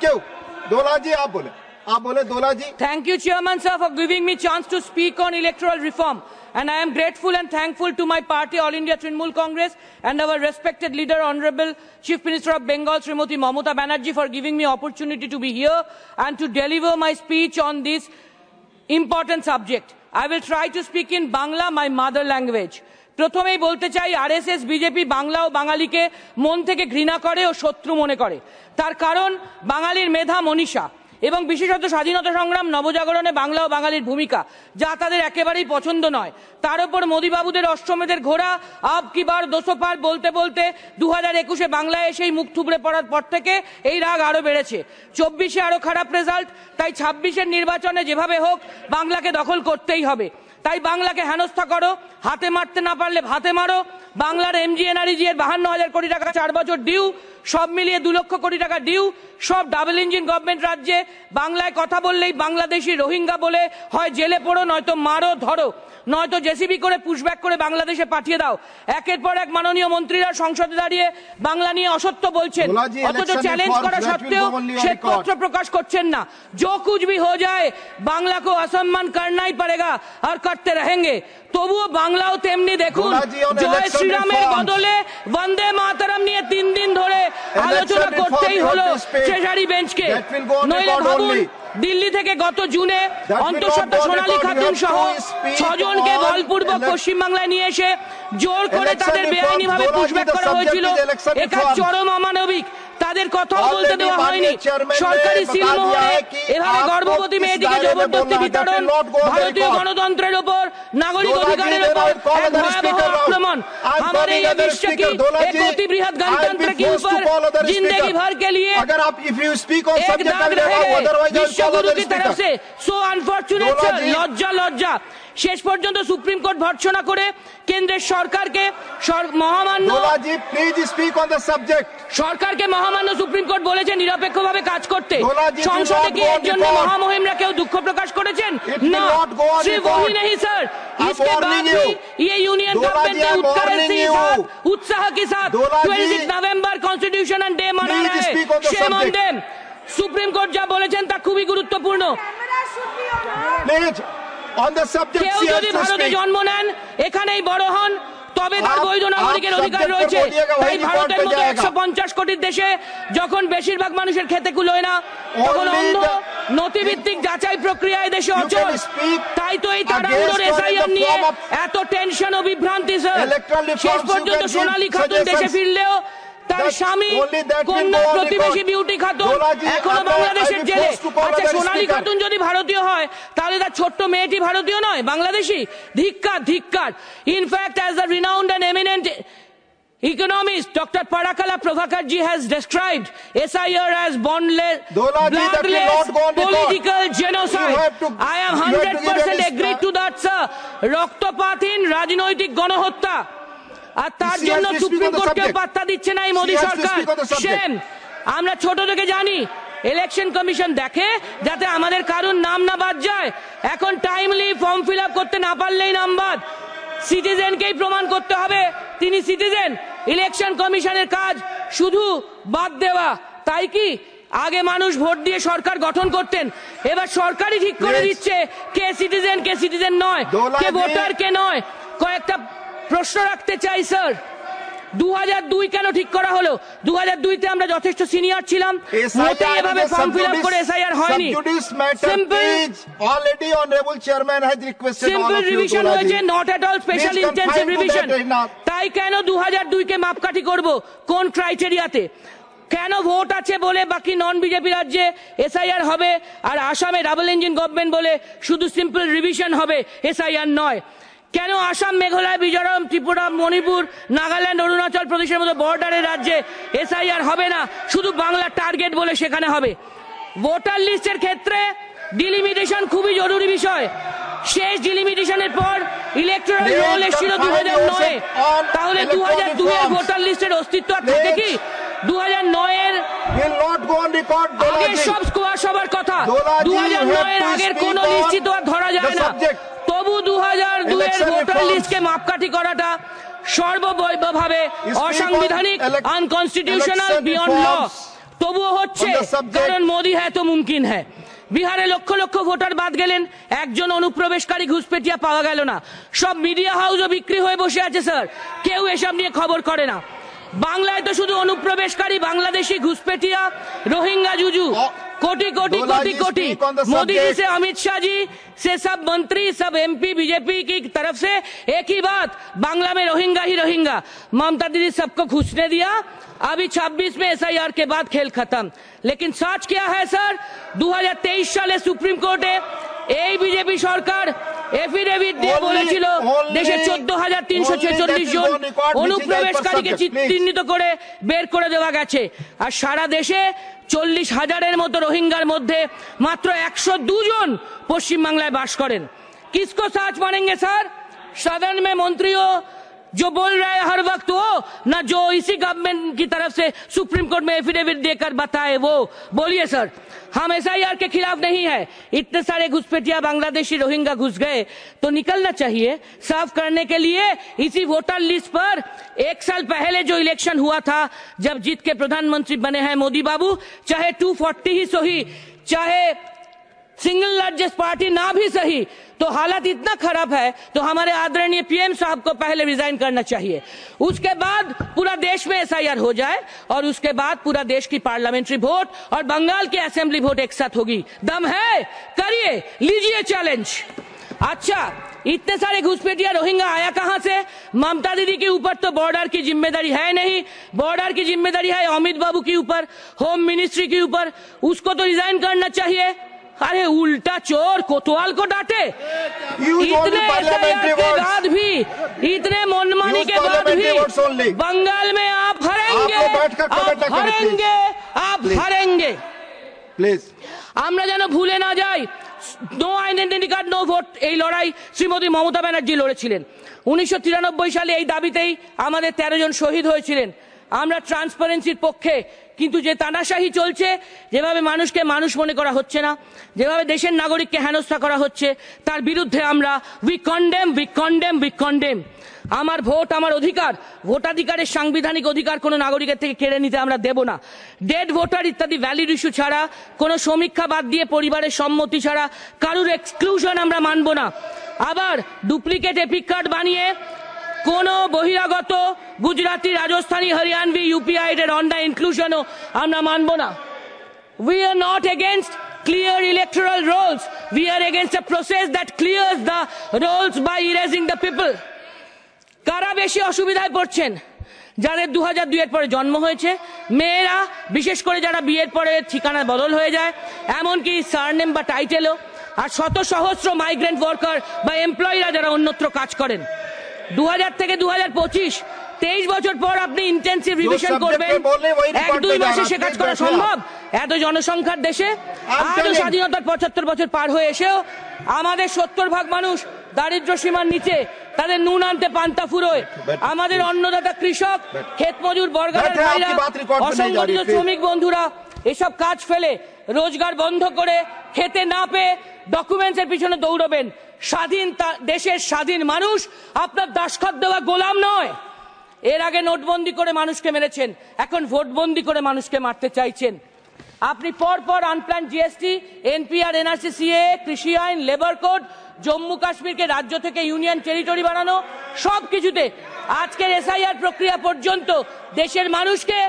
you. Dola ji, आप बोले Dola ji. Thank you, Chairman sir, for giving me chance to speak on electoral reform. And I am grateful and thankful to my party, All India Trinamool Congress, and our respected leader, Honorable Chief Minister of Bengal, Srimati Mamata Banerjee, for giving me opportunity to be here and to deliver my speech on this important subject. I will try to speak in Bangla, my mother language. প্রথমেই বলতে চাই RSS BJP Bangla ও বাঙালিকে মন থেকে ঘৃণা করে ও শত্রু মনে করে। তার কারণ বাঙালির মেধা মনীষা এবং বিশেষত স্বাধীনতা সংগ্রাম নবজাগরণে বাংলা ও বাঙালির ভূমিকা, যা তাদের একেবারেই পছন্দ নয়। তার উপর মোদিবাবুদের অষ্টমেধের ঘোড়া আব কি বার 200 পার বলতে বলতে 2021-এ বাংলায় এসেই মুখ থুবড়ে পড়ার পর থেকে এই রাগ আরো বেড়েছে। 24-এ আরো খারাপ রেজাল্ট, তাই 26-এর নির্বাচনে যেভাবে হোক বাংলাকে দখল করতেই হবে। তাই বাংলাকে হেনস্থা করো, হাতে মারতে না পারলে ভাতে মারো। বাংলার এমজিএনআরইজি এর 52,000 কোটি টাকা 4 বছর ডিউ, সব মিলিয়ে 2 লক্ষ কোটি টাকা ডিউ। সব ডাবল ইঞ্জিন গভর্নমেন্ট রাজ্যে বাংলায় কথা বললেই বাংলাদেশি রোহিঙ্গা বলে হয় জেলে পড়ো, নয়তো মারো ধরো, নয়তো জেসিবি করে পুশব্যাক করে বাংলাদেশে পাঠিয়ে দাও। একের পর এক মাননীয় মন্ত্রীরা সংসদে দাঁড়িয়ে বাংলা নিয়ে অসত্য বলছেন, অথচ চ্যালেঞ্জ করা সত্ত্বেও শ্বেতপত্র প্রকাশ করছেন না। जो कुछ भी हो जाए বাংলা को असम्मान करना ही पड़ेगा और करते रहेंगे। তবুও বাংলাও তেমনি দেখুন, জয় শ্রীরামের বদলে বন্দে মাতরম নিয়ে 3 দিন ধরে আলোচনা করতেই হলো ট্রেজারি বেঞ্চকে। নইলে ভাবুন, দিল্লি থেকে গত জুনে অন্তঃসত্ত্বা সোনালী খাতুন সহ 6 জনকে বলপূর্বক পশ্চিমবাংলায় নিয়ে এসে জোর করে তাদের বেআইনিভাবে পুশব্যাক করা হয়েছিল। এটা চরম অমানবিক। তাদের কথাও বলতে দেওয়া হয়নি। সরকারি সিলমোহরে এভাবে গর্ভবতী মেয়েটিকে জবরদস্তি বিতরণ, ভারতীয় গণতন্ত্রের উপর, নাগরিক অধিকারের উপর এক ভয়াবহ আক্রমণ। हमारे ये विश्व की एक अति बृहद गणतंत्र के ऊपर जिंदगी भर के लिए एक दाग रहेगा विश्व गुरु की तरफ से। सो अनफॉर्चुनेट सर, लज्जा लज्जा। শেষ পর্যন্ত সুপ্রিম কোর্ট ভর্ৎসনা করে কেন্দ্রের সরকারকে মহামান্য সরকারকে মহামান্য সুপ্রিম কোর্ট বলেছে নিরপেক্ষভাবে কাজ করতে। সংসদে কি এর জন্য মহামহিমরা কেউ দুঃখ প্রকাশ করেছেন? না, सिर्फ वही नहीं सर, इसके बाद भी ये यूनियन गवर्नमेंट ने उत्साह के साथ 26 नवंबर कॉन्स्टिट्यूशन डे मना रहे हैं। Shame on them. Supreme court যা বলেছেন তা খুবই গুরুত্বপূর্ণ। কেউ যদি ভারতে জন্ম নেন, এখানেই বড় হন, তবে তার বৈধ নাগরিকের অধিকার রয়েছে। তাই ভারতের মতো 150 কোটির দেশে যখন বেশিরভাগ মানুষের খেতে কুলোয় না, তখন অন্ধ নথিভিত্তিক যাচাই প্রক্রিয়ায় দেশে অচল। তাই তো এই তাড়াহুড়োর এসআইআর নিয়ে এত টেনশন ও বিভ্রান্তি স্যার। শেষ পর্যন্ত সোনালী খাতুন দেশে ফিরলেও তার স্বামী কন্যা প্রতিবেশী বিউটি খাতুন এখনো বাংলাদেশের জেলে। আচ্ছা, সোনালী খাতুন যদি ভারতীয় হয় তাহলে তার ছোট্ট মেয়েটি ভারতীয় নয়, বাংলাদেশী? ধিক্কার, ধিক্কার। In fact as the renowned and eminent economist Dr. Parakala Prabhakar ji has described SIR as bloodless political genocide. I am 100% agreed to that sir. রক্তপাতহীন রাজনৈতিক গণহত্যা। আর তার জন্য সুপ্রিম কোর্টকে পাত্তা দিচ্ছে না এই মোদী সরকার। সেম। আমরা ছোট থেকে জানি ইলেকশন কমিশন দেখে যাতে আমাদের কারোর নাম না বাদ যায়। এখন টাইমলি ফর্ম ফিল আপ করতে না পারলেই নাম বাদ। সিটিজেনকেই প্রমাণ করতে হবে তিনি সিটিজেন। ইলেকশন কমিশনের কাজ শুধু বাদ দেওয়া। তাই কি আগে মানুষ ভোট দিয়ে সরকার গঠন করতেন, এবার সরকারই ঠিক করে দিচ্ছে কে সিটিজেন নয়, কে ভোটার কে নয়। কয়েকটা প্রশ্ন রাখতে চাই স্যার। 2002 কেন ঠিক করা হলো? 2002-তে আমরা যথেষ্ট সিনিয়র ছিলাম, মোটেই এভাবে ফর্ম ফিল আপ করে এসআইআর হয়নি। সিম্পল রিভিশন হয়েছে, not at all special intensive revision. তাই কেন 2002-কে মাপকাঠি করব? কোন ক্রাইটেরিয়াতে? কেন ভোট আছে বলে বাকি নন বিজেপি রাজ্যে এসআইআর হবে আর আসামে ডাবল ইঞ্জিন গভর্নমেন্ট বলে শুধু সিম্পল রিভিশন হবে, এসআইআর নয়? কেন আসাম, মেঘালয়, মিজোরাম, ত্রিপুরা, মণিপুর, নাগাল্যান্ড, অরুণাচল প্রদেশের মতো বর্ডারের রাজ্যে এসআইআর হবে না, শুধু বাংলা টার্গেট বলে সেখানে হবে? ভোটার লিস্টের ক্ষেত্রে ডিলিমিটেশন খুবই জরুরি বিষয়। শেষ ডিলিমিটেশনের পর ইলেকটোরাল রোল এসেছিল 2009-এ। তাহলে 2002-এর ভোটার লিস্টের অস্তিত্ব থাকে কি? 2009-এর আগের সব স্কোয়ার সবার কথা, 2009-এর আগের কোন নিশ্চিত ধরা যায় না। তবু 2002-এর ভোটার লিস্টকে মাপকাঠি করাটা সর্ববৈধভাবে অসাংবিধানিক, আনকনস্টিটিউশনাল, বিয়ন্ড ল। তবুও হচ্ছে, On the subject- কারণ মোদি হ্যায় তো মুমকিন হ্যায়। বিহারে লক্ষ লক্ষ ভোটার বাদ গেলেন, একজন অনুপ্রবেশকারী ঘুষপেটিয়া পাওয়া গেল না। সব মিডিয়া হাউসও বিক্রি হয়ে বসে আছে স্যার, কেউ এসব নিয়ে খবর করে না। বাংলায় তো শুধু অনুপ্রবেশকারী বাংলাদেশি ঘুষপেটিয়া रोहिंगा जुजू कोटि कोटि कोटि कोटि मोदी जी से अमित शाह जी से सब मंत्री सब एमपी बीजेपी की तरफ से एक ही बात, बांग्ला में रोहिंगा ही रोहिंगा। ममता दीदी सबको घुसने दिया, अभी 26 में एसआईआर के बाद खेल खत्म। लेकिन सच क्या है सर, 2023 साले सुप्रीम कोर्टे এই বিজেপি সরকার এফিডেভিট দিয়ে বলেছিল দেশে 14,346 জন অনুপ্রবেশকারীকে চিহ্নিত করে বের করে দেওয়া গেছে, আর সারা দেশে 40,000-এর মতো রোহিঙ্গার মধ্যে মাত্র 102 জন পশ্চিমবাংলায় বাস করেন। किसको सच मानेंगे सर? सदन में मंत्रियों जो बोल रहे हैं हर वक्त वो, ना जो इसी गवर्नमेंट की तरफ से सुप्रीम कोर्ट में एफिडेविट देकर बताए वो। बोलिए सर, हम एसआईआर के खिलाफ नहीं है, इतने सारे घुसपैठिया बांग्लादेशी रोहिंगा घुस गए तो निकलना चाहिए। साफ करने के लिए इसी वोटर लिस्ट पर 1 साल पहले जो इलेक्शन हुआ था, जब जीत के प्रधानमंत्री बने हैं मोदी बाबू, चाहे 240 ही सही, चाहे सिंगल लार्जेस्ट पार्टी ना भी सही, तो हालत इतना खराब है तो हमारे आदरणीय पीएम साहब को पहले रिजाइन करना चाहिए। उसके बाद पूरा देश में एसआईआर हो जाए और उसके बाद पूरा देश की पार्लियामेंट्री वोट और बंगाल की असेंबली वोट एक साथ होगी। दम है, करिए, लीजिए चैलेंज। अच्छा, इतने सारे घुसपैठिया रोहिंगा आया कहां से? ममता दीदी के ऊपर तो बॉर्डर की जिम्मेदारी है नहीं, बॉर्डर की जिम्मेदारी है अमित बाबू के ऊपर, होम मिनिस्ट्री के ऊपर, उसको तो रिजाइन करना चाहिए। अरे उल्टा चोर कोतवाल को डांटे। इतने एसआईआर के बाद भी, इतने मनमानी के बाद भी बंगाल में आप हारेंगे, आप हारेंगे, आप हारेंगे। প্লিজ আমরা যেন ভুলে না যাই, no identity card no vote এই লড়াই শ্রীমতী মমতা ব্যানার্জি লড়েছিলেন। 1993 সালে এই দাবিতেই আমাদের 13 জন শহীদ হয়েছিলেন। আমরা ট্রান্সপারেন্সির পক্ষে, কিন্তু যে তানাশাহি চলছে, যেভাবে মানুষকে মানুষ মনে করা হচ্ছে না, যেভাবে দেশের নাগরিককে হেনস্থা করা হচ্ছে, তার বিরুদ্ধে আমরা we condemn we condemn we condemn. আমার ভোট আমার অধিকার, ভোটাধিকারের সাংবিধানিক অধিকার কোনো নাগরিকের থেকে কেড়ে নিতে আমরা দেব না। ডেড ভোটার ইত্যাদি ভ্যালিড ইস্যু ছাড়া, কোনো সমীক্ষা বাদ দিয়ে, পরিবারের সম্মতি ছাড়া কারুর এক্সক্লুশন আমরা মানব না। আবার ডুপ্লিকেট এপিক কার্ড বানিয়ে কোন বহিরাগত গুজরাটি, রাজস্থানী, হরিয়ানভি, ইউপিআইডের অন্যায় ইনক্লুশনও আমরা মানব না। We are not against clear electoral rolls. We are against a process that clears the rolls by erasing the people. কারা বেশি অসুবিধায় পড়ছেন? যাদের 2002 পরে জন্ম হয়েছে, মেয়েরা, বিশেষ করে যারা বিয়ের পরে ঠিকানা বদল হয়ে যায়, এমনকি সারনেম বা টাইটেলও, আর শত সহস্র মাইগ্রেন্ট ওয়ার্কার বা এমপ্লয়িরা যারা অন্যত্র কাজ করেন। 2000 থেকে 2025, 23 বছর পর আপনি ইন্টেন্সিভ রিভিশন করবেন, 1-2 মাসে সে কাজ করা সম্ভব? এত জনসংখ্যার দেশে, আজও স্বাধীনতার 75 বছর পার হয়ে এসেও আমাদের 70% মানুষ দারিদ্র সীমার নিচে, তাদের নুন আনতে পান্তা ফুরোয়। আমাদের অন্নদাতা কৃষক, ক্ষেত মজুর, বর্গারের ভাইরা, অসংগঠিত শ্রমিক বন্ধুরা এসব কাজ ফেলে, রোজগার বন্ধ করে, খেতে না পেয়ে ডকুমেন্টসের পিছনে দৌড়বেন। স্বাধীন দেশের স্বাধীন মানুষ আপনার দাসখত দেওয়া গোলাম নয়। এর আগে নোটবন্দি করে মানুষকে মেরেছেন, এখন ভোটবন্দি করে মানুষকে মারতে চাইছেন। আপনি পরপর unplanned GST, NPR, NRC, CAA, কৃষি আইন, লেবার কোড, জম্মু কাশ্মীরকে রাজ্য থেকে ইউনিয়ন টেরিটরি বানানো, সবকিছুতে আজকের এসআইআর প্রক্রিয়া পর্যন্ত দেশের মানুষকে,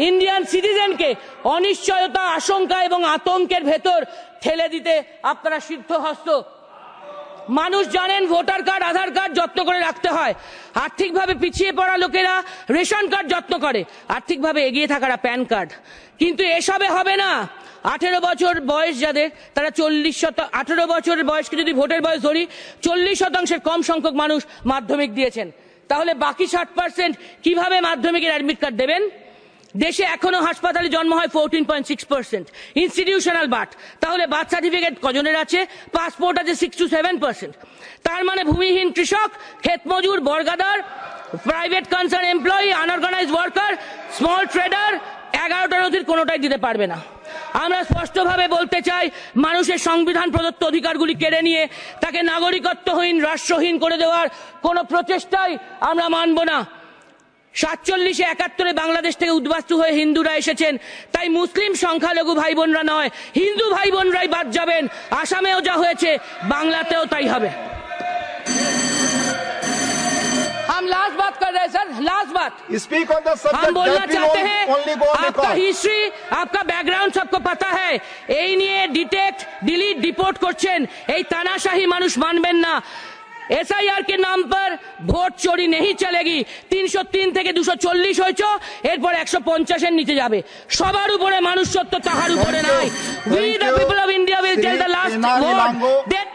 ইন্ডিয়ান সিটিজেনকে অনিশ্চয়তা, আশঙ্কা এবং আতঙ্কের ভেতর ঠেলে দিতে আপনারা সিদ্ধহস্ত। মানুষ জানেন ভোটার কার্ড, আধার কার্ড যত্ন করে রাখতে হয়। আর্থিকভাবে পিছিয়ে পড়া লোকেরা রেশন কার্ড যত্ন করে, আর্থিকভাবে এগিয়ে থাকারা প্যান কার্ড। কিন্তু এসবে হবে না। 18 বছর বয়স যাদের, তারা 18 বছরের বয়সকে যদি ভোটের বয়স ধরি, 40% কম সংখ্যক মানুষ মাধ্যমিক দিয়েছেন। তাহলে বাকি 60% কিভাবে মাধ্যমিকের অ্যাডমিট কার্ড দেবেন? দেশে এখনো হাসপাতালে জন্ম হয় 14.6%, ইনস্টিটিউশনাল বার্থ। তাহলে বার্থ সার্টিফিকেট কজনের আছে? পাসপোর্ট আছে 6 to 7%। তার মানে ভূমিহীন কৃষক, ক্ষেতমজুর, বর্গাদার, private concern employee, unorganised worker, small trader 11টা নথির কোনোটাই দিতে পারবে না। আমরা স্পষ্টভাবে বলতে চাই, মানুষের সংবিধান প্রদত্ত অধিকারগুলি কেড়ে নিয়ে তাকে নাগরিকত্বহীন, রাষ্ট্রহীন করে দেওয়ার কোনো প্রচেষ্টাই আমরা মানব না। 47-এ 71-এ বাংলাদেশ থেকে উদ্বাস্তু হয়ে হিন্দুরা এসেছেন, তাই মুসলিম সংখ্যালঘু ভাই বোনরা নয়, হিন্দু ভাই বোনরাই বাদ যাবেন। আসামেও যা হয়েছে বাংলাতেও তাই হবে। हम लास्ट बात कर रहे हैं सर, लास्ट बात स्पीक ऑन द सब्जेक्ट। हम बोलना चाहते हैं, ओनली गो ऑन आपका रिकॉर्ड। हिस्ट्री, आपका बैकग्राउंड सबको पता है। এই নিয়ে ডিটেক্ট, ডিলিট, ডিपोर्ट করছেন, এই तानाशाही মানুষ মানবেন না। एसआईआर के नाम पर ভোট চोरी नहीं चलेगी। 303 থেকে 240 হয়েছে, এরপর 150 এর নিচে যাবে। সবার উপরে মানুষ সত্য, তাহার উপরে নাই। We the people of India will tell the last word that